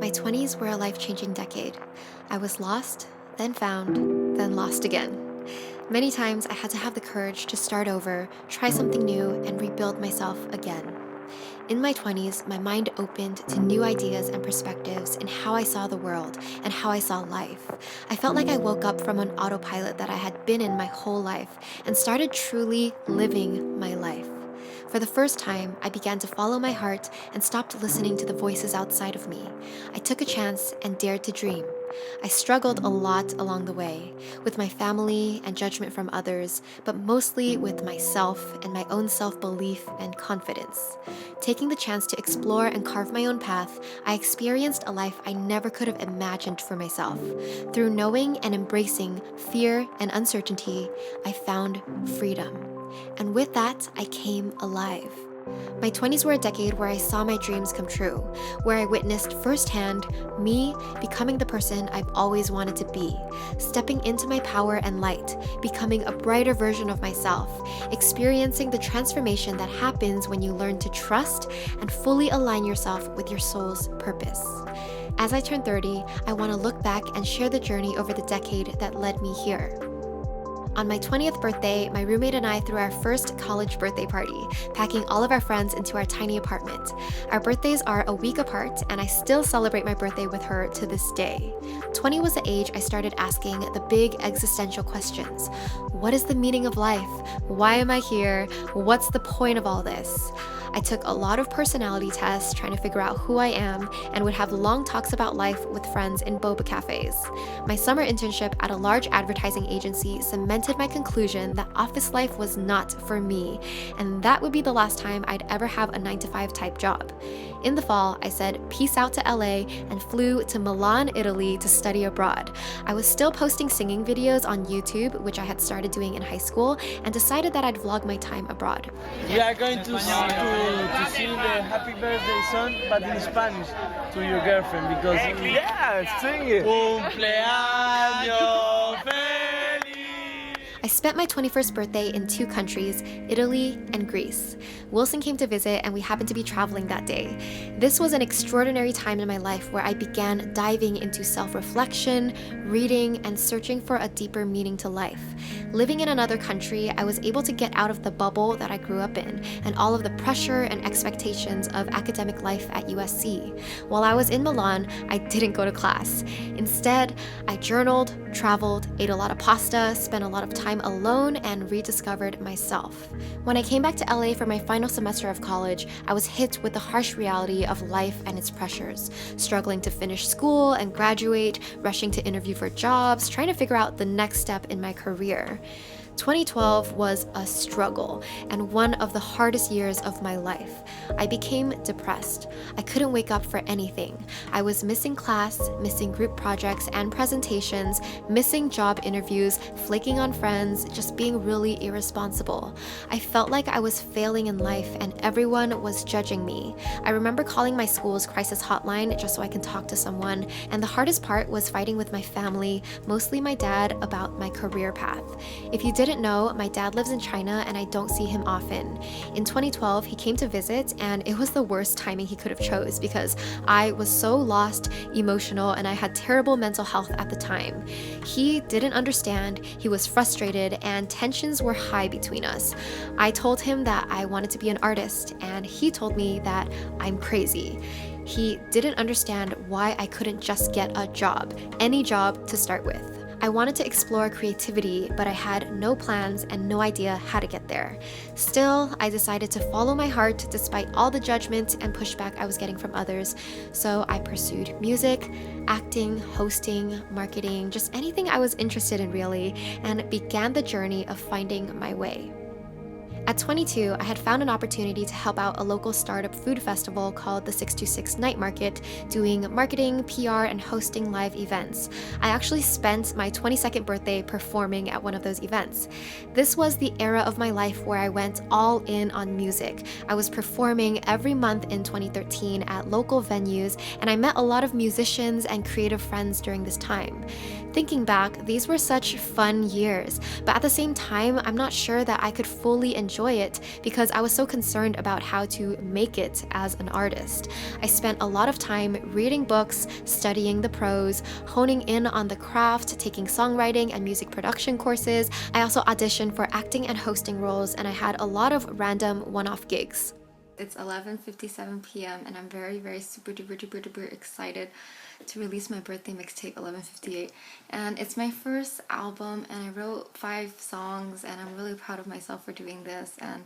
My 20s were a life changing decade. I was lost, then found, then lost again. Many times I had to have the courage to start over, try something new, and rebuild myself again. In my 20s, my mind opened to new ideas and perspectives in how I saw the world and how I saw life. I felt like I woke up from an autopilot that I had been in my whole life and started truly living my life. For the first time, I began to follow my heart and stopped listening to the voices outside of me. I took a chance and dared to dream. I struggled a lot along the way, with my family and judgment from others, but mostly with myself and my own self belief and confidence. Taking the chance to explore and carve my own path, I experienced a life I never could have imagined for myself. Through knowing and embracing fear and uncertainty, I found freedom. And with that, I came alive. My 20s were a decade where I saw my dreams come true, where I witnessed firsthand me becoming the person I've always wanted to be, stepping into my power and light, becoming a brighter version of myself, experiencing the transformation that happens when you learn to trust and fully align yourself with your soul's purpose. As I turn 30, I want to look back and share the journey over the decade that led me here. On my 20th birthday, my roommate and I threw our first college birthday party, packing all of our friends into our tiny apartment. Our birthdays are a week apart, and I still celebrate my birthday with her to this day. 20 was the age I started asking the big existential questions. What is the meaning of life? Why am I here? What's the point of all this? I took a lot of personality tests trying to figure out who I am and would have long talks about life with friends in boba cafes. My summer internship at a large advertising agency cemented my conclusion that office life was not for me, and that would be the last time I'd ever have a 9-to-5 type job. In the fall, I said peace out to LA and flew to Milan, Italy to study abroad. I was still posting singing videos on YouTube, which I had started doing in high school, and decided that I'd vlog my time abroad. We are going to sing the happy birthday song, but in Spanish, to your girlfriend, because Yeah, sing it. cumpleaños feliz. I spent my 21st birthday in 2 countries, Italy and Greece. Wilson came to visit, and we happened to be traveling that day. This was an extraordinary time in my life where I began diving into self-reflection, reading, and searching for a deeper meaning to life. Living in another country, I was able to get out of the bubble that I grew up in and all of the pressure and expectations of academic life at USC. While I was in Milan, I didn't go to class. Instead, I journaled, traveled, ate a lot of pasta, spent a lot of time alone, and rediscovered myself. When I came back to LA for my final semester of college, I was hit with the harsh reality of life and its pressures, struggling to finish school and graduate, rushing to interview for jobs, trying to figure out the next step in my career. 2012 was a struggle and one of the hardest years of my life. I became depressed. I couldn't wake up for anything. I was missing class, missing group projects and presentations, missing job interviews, flaking on friends, just being really irresponsible. I felt like I was failing in life and everyone was judging me. I remember calling my school's crisis hotline just so I can talk to someone, and the hardest part was fighting with my family, mostly my dad, about my career path. If you didn't know, my dad lives in China and I don't see him often. In 2012, he came to visit, and it was the worst timing he could have chose because I was so lost, emotional, and I had terrible mental health at the time. He didn't understand, he was frustrated, and tensions were high between us. I told him that I wanted to be an artist, and he told me that I'm crazy. He didn't understand why I couldn't just get a job, any job to start with. I wanted to explore creativity, but I had no plans and no idea how to get there. Still, I decided to follow my heart despite all the judgment and pushback I was getting from others. So I pursued music, acting, hosting, marketing, just anything I was interested in really, and began the journey of finding my way. At 22, I had found an opportunity to help out a local startup food festival called the 626 Night Market, doing marketing, PR, and hosting live events. I actually spent my 22nd birthday performing at one of those events. This was the era of my life where I went all in on music. I was performing every month in 2013 at local venues, and I met a lot of musicians and creative friends during this time. Thinking back, these were such fun years, but at the same time, I'm not sure that I could fully enjoy it because I was so concerned about how to make it as an artist. I spent a lot of time reading books, studying the pros, honing in on the craft, taking songwriting and music production courses. I also auditioned for acting and hosting roles, and I had a lot of random one-off gigs. It's 11:57 p.m. and I'm very super duper excited to release my birthday mixtape 11:58, and it's my first album and I wrote 5 songs and I'm really proud of myself for doing this. And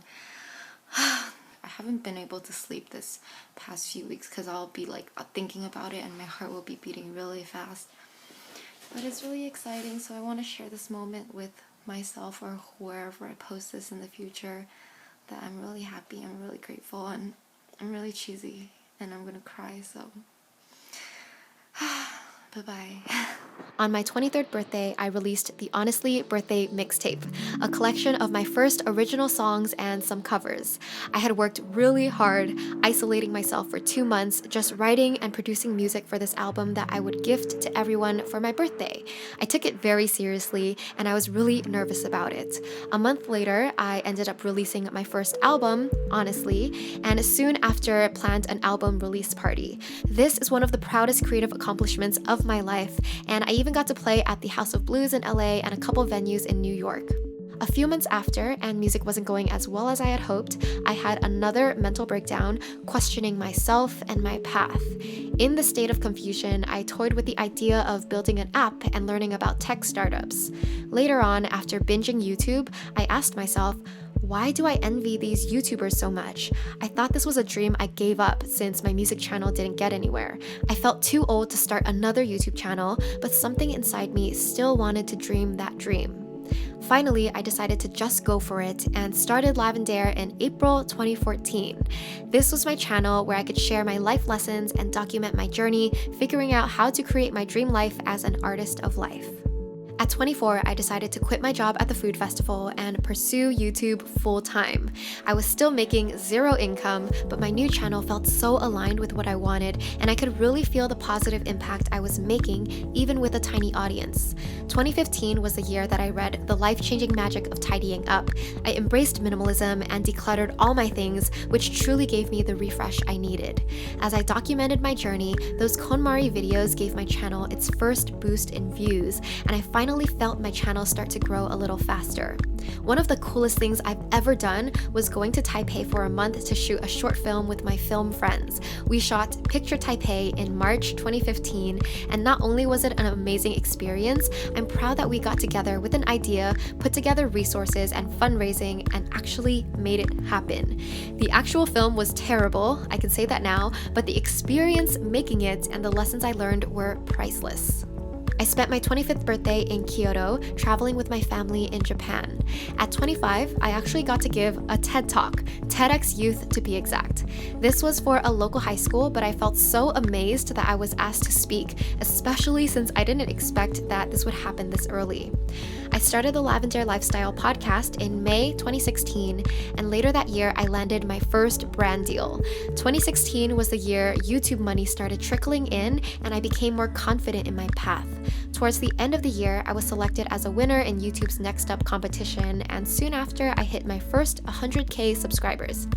I haven't been able to sleep this past few weeks because I'll be like thinking about it and my heart will be beating really fast, but it's really exciting. So I want to share this moment with myself or wherever I post this in the future, that I'm really happy, I'm really grateful, and I'm really cheesy and I'm gonna cry, so bye-bye. On my 23rd birthday, I released the Honestly Birthday Mixtape, a collection of my first original songs and some covers. I had worked really hard, isolating myself for 2 months, just writing and producing music for this album that I would gift to everyone for my birthday. I took it very seriously, and I was really nervous about it. A month later, I ended up releasing my first album, Honestly, and soon after planned an album release party. This is one of the proudest creative accomplishments of my life, and I even got to play at the House of Blues in LA and a couple venues in New York. A few months after, and music wasn't going as well as I had hoped, I had another mental breakdown, questioning myself and my path. In the state of confusion, I toyed with the idea of building an app and learning about tech startups. Later on, after binging YouTube, I asked myself, why do I envy these YouTubers so much? I thought this was a dream I gave up since my music channel didn't get anywhere. I felt too old to start another YouTube channel, but something inside me still wanted to dream that dream. Finally, I decided to just go for it and started Lavendaire in April 2014. This was my channel where I could share my life lessons and document my journey, figuring out how to create my dream life as an artist of life. At 24, I decided to quit my job at the food festival and pursue YouTube full-time. I was still making 0 income, but my new channel felt so aligned with what I wanted, and I could really feel the positive impact I was making, even with a tiny audience. 2015 was the year that I read The Life-Changing Magic of Tidying Up. I embraced minimalism and decluttered all my things, which truly gave me the refresh I needed. As I documented my journey, those KonMari videos gave my channel its first boost in views, and I finally felt my channel start to grow a little faster. One of the coolest things I've ever done was going to Taipei for a month to shoot a short film with my film friends. We shot Picture Taipei in March 2015, and not only was it an amazing experience, I'm proud that we got together with an idea, put together resources and fundraising, and actually made it happen. The actual film was terrible, I can say that now, but the experience making it and the lessons I learned were priceless. I spent my 25th birthday in Kyoto, traveling with my family in Japan. At 25, I actually got to give a TED Talk, TEDx Youth to be exact. This was for a local high school, but I felt so amazed that I was asked to speak, especially since I didn't expect that this would happen this early. I started the Lavendaire Lifestyle podcast in May 2016, and later that year, I landed my first brand deal. 2016 was the year YouTube money started trickling in, and I became more confident in my path. Towards the end of the year, I was selected as a winner in YouTube's Next Up competition, and soon after, I hit my first 100K subscribers.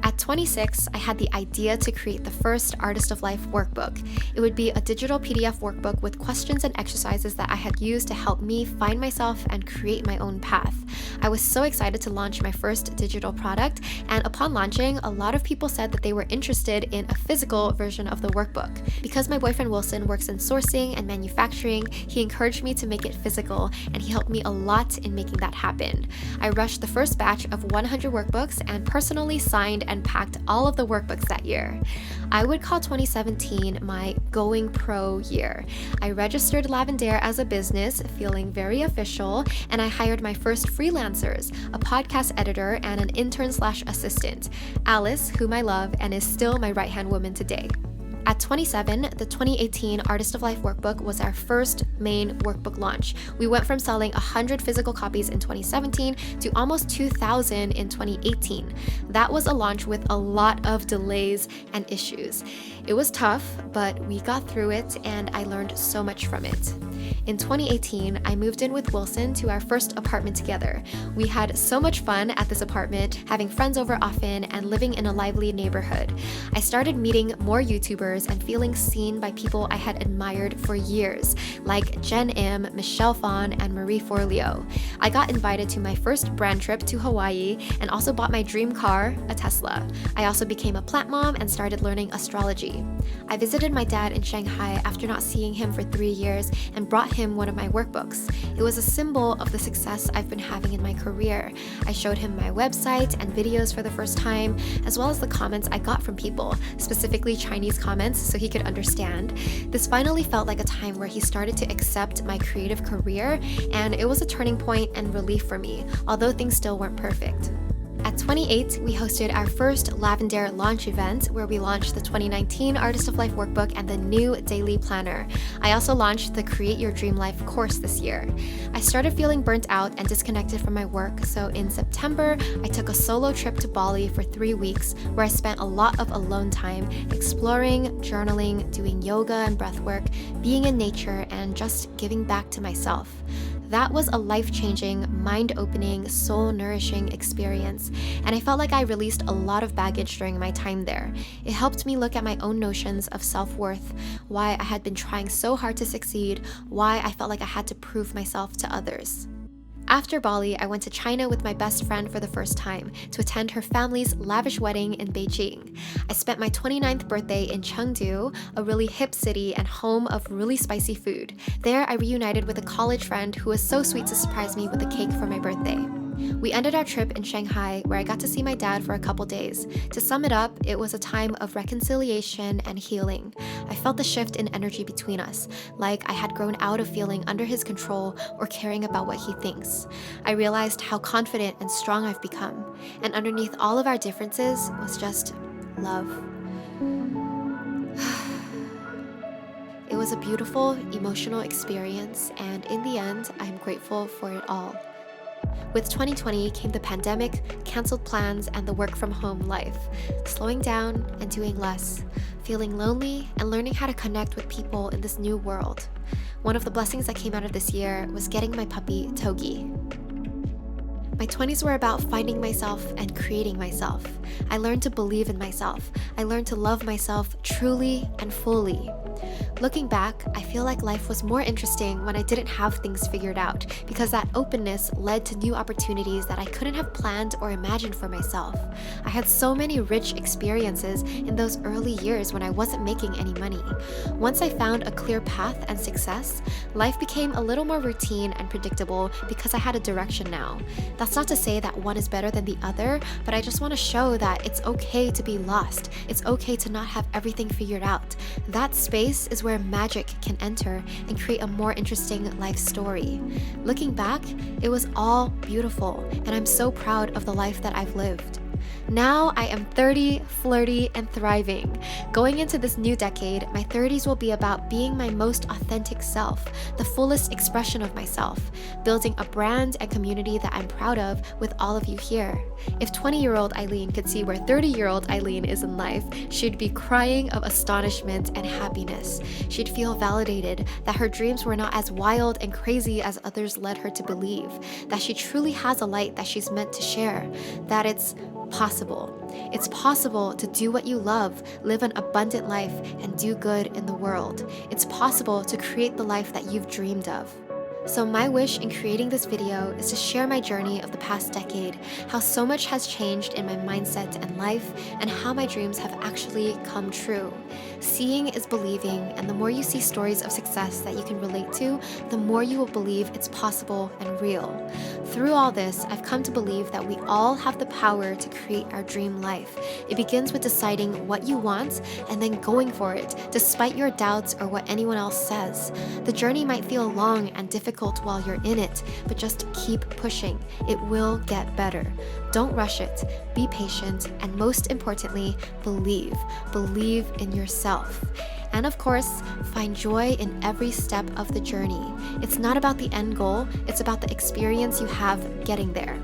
At 26, I had the idea to create the first Artist of Life workbook. It would be a digital PDF workbook with questions and exercises that I had used to help me find myself and create my own path. I was so excited to launch my first digital product, and upon launching, a lot of people said that they were interested in a physical version of the workbook. Because my boyfriend Wilson works in sourcing and manufacturing, he encouraged me to make it physical, and he helped me a lot in making that happen. I rushed the first batch of 100 workbooks and personally signed and packed all of the workbooks that year. I would call 2017 my going pro year. I registered Lavendaire as a business, feeling very official, and I hired my first freelancers, a podcast editor and an intern/assistant, Alice, whom I love and is still my right-hand woman today. At 27, the 2018 Artist of Life workbook was our first main workbook launch. We went from selling 100 physical copies in 2017 to almost 2,000 in 2018. That was a launch with a lot of delays and issues. It was tough, but we got through it and I learned so much from it. In 2018, I moved in with Wilson to our first apartment together. We had so much fun at this apartment, having friends over often and living in a lively neighborhood. I started meeting more YouTubers and feeling seen by people I had admired for years, like Jen Im, Michelle Phan, and Marie Forleo. I got invited to my first brand trip to Hawaii and also bought my dream car, a Tesla. I also became a plant mom and started learning astrology. I visited my dad in Shanghai after not seeing him for 3 years and brought him one of my workbooks. It was a symbol of the success I've been having in my career. I showed him my website and videos for the first time, as well as the comments I got from people, specifically Chinese comments, so he could understand. This finally felt like a time where he started to accept my creative career, and it was a turning point and relief for me, although things still weren't perfect. At 28, we hosted our first Lavender launch event where we launched the 2019 Artist of Life workbook and the new daily planner. I also launched the Create Your Dream Life course this year. I started feeling burnt out and disconnected from my work, so in September, I took a solo trip to Bali for 3 weeks where I spent a lot of alone time exploring, journaling, doing yoga and breathwork, being in nature, and just giving back to myself. That was a life-changing, mind-opening, soul-nourishing experience, and I felt like I released a lot of baggage during my time there. It helped me look at my own notions of self-worth, why I had been trying so hard to succeed, why I felt like I had to prove myself to others. After Bali, I went to China with my best friend for the first time to attend her family's lavish wedding in Beijing. I spent my 29th birthday in Chengdu, a really hip city and home of really spicy food. There, I reunited with a college friend who was so sweet to surprise me with a cake for my birthday. We ended our trip in Shanghai, where I got to see my dad for a couple days. To sum it up, it was a time of reconciliation and healing. I felt the shift in energy between us, like I had grown out of feeling under his control or caring about what he thinks. I realized how confident and strong I've become, and underneath all of our differences was just love. It was a beautiful, emotional experience, and in the end, I'm grateful for it all. With 2020 came the pandemic, canceled plans, and the work from home life. Slowing down and doing less, feeling lonely and learning how to connect with people in this new world. One of the blessings that came out of this year was getting my puppy, Togi. My 20s were about finding myself and creating myself. I learned to believe in myself. I learned to love myself truly and fully. Looking back, I feel like life was more interesting when I didn't have things figured out, because that openness led to new opportunities that I couldn't have planned or imagined for myself. I had so many rich experiences in those early years when I wasn't making any money. Once I found a clear path and success, life became a little more routine and predictable because I had a direction now. That's not to say that one is better than the other, but I just want to show that it's okay to be lost. It's okay to not have everything figured out. That space is where magic can enter and create a more interesting life story. Looking back, it was all beautiful, and I'm so proud of the life that I've lived. Now I am 30, flirty, and thriving. Going into this new decade, my 30s will be about being my most authentic self, the fullest expression of myself, building a brand and community that I'm proud of with all of you here. If 20-year-old Eileen could see where 30-year-old Eileen is in life, she'd be crying of astonishment and happiness. She'd feel validated that her dreams were not as wild and crazy as others led her to believe, that she truly has a light that she's meant to share, that it's possible. It's possible to do what you love, live an abundant life, and do good in the world. It's possible to create the life that you've dreamed of. So my wish in creating this video is to share my journey of the past decade, how so much has changed in my mindset and life, and how my dreams have actually come true. Seeing is believing, and the more you see stories of success that you can relate to, the more you will believe it's possible and real. Through all this, I've come to believe that we all have the power to create our dream life. It begins with deciding what you want and then going for it, despite your doubts or what anyone else says. The journey might feel long and difficult while you're in it, but just keep pushing. It will get better. Don't rush it. Be patient, and most importantly, believe. Believe in yourself. And of course, find joy in every step of the journey. It's not about the end goal, it's about the experience you have getting there.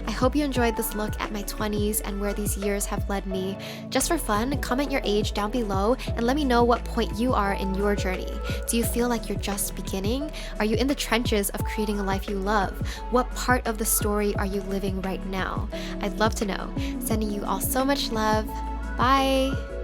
I hope you enjoyed this look at my 20s and where these years have led me. Just for fun, comment your age down below and let me know what point you are in your journey. Do you feel like you're just beginning? Are you in the trenches of creating a life you love? What part of the story are you living right now? I'd love to know. Sending you all so much love. Bye!